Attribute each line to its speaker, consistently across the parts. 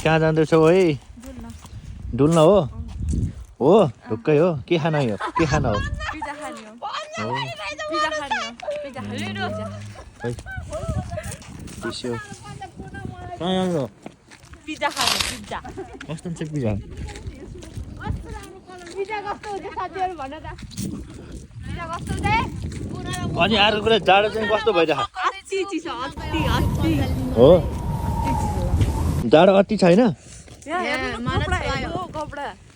Speaker 1: कहाँ जाँदैछौ है? डुल्न हो? हो ढुक्कै हो। के खाना हो? के खाना हो? कहाँ जानु?
Speaker 2: पिज्जा खानु पिज्जा
Speaker 1: कस्तो छ पिज्जा?
Speaker 2: पिज्जा कस्तो हुन्छ साथीहरु भन त पिज्जा कस्तो हुन्छ
Speaker 1: अनि अर्को कुरा जाडो चाहिँ कस्तो भइरहेको?
Speaker 2: अति चिसो अति
Speaker 1: हो जाडो अति छैन?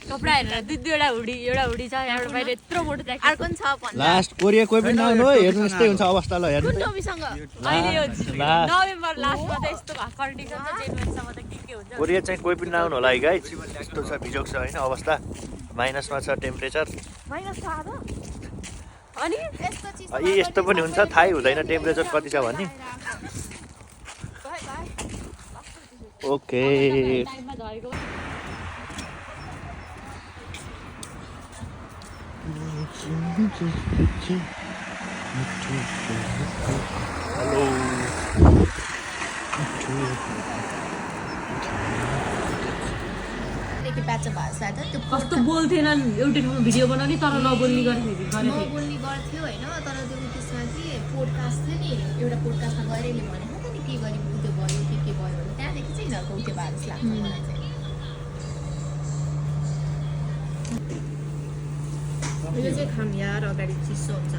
Speaker 2: कपडा हेरेर दुईवटा हुडी एउटा हुडी छ यहाँबाट बाहिर यत्रो मोटो ज्याकेट अर्को छ
Speaker 1: लास्ट कोरिया कोही पनि नआउनु है। हेर्नु यस्तै हुन्छ अवस्था। ल हेर्नु
Speaker 2: अहिले यो नोभेम्बर लास्टमा त यस्तो कन्डिसन छ जनवरीसम्म त के हुन्छ
Speaker 1: कोरिया चाहिँ कोही पनि नआउनु होला है गाइज। यस्तो छ भिजोक छ होइन अवस्था। माइनसमा छ टेम्परेचर।
Speaker 2: माइनस छ आधा अनि
Speaker 1: यस्तो पनि हुन्छ थाहै हुँदैन टेम्परेचर कति छ भन्ने। ओके
Speaker 2: टाइममा झरेको
Speaker 1: हेलो
Speaker 2: कस्तो बोल्थेनन् एउटै ठाउँमा भिडियो बनाउने तर नबोल्ने गर्थ्यो
Speaker 3: नबोल्ने गर्थ्यो होइन तर त्यो त्यसमा चाहिँ पोडकास्ट थियो नि एउटा पोडकास्टमा गएर यसले भनेको त नि के गरी त्यो भयो के भयो भने त्यहाँदेखि चाहिँ यिनीहरूको त्यो भएको जस्तो लाग्छ मलाई चाहिँ यो चाहिँ खाम यार अगाडि चिसो हुन्छ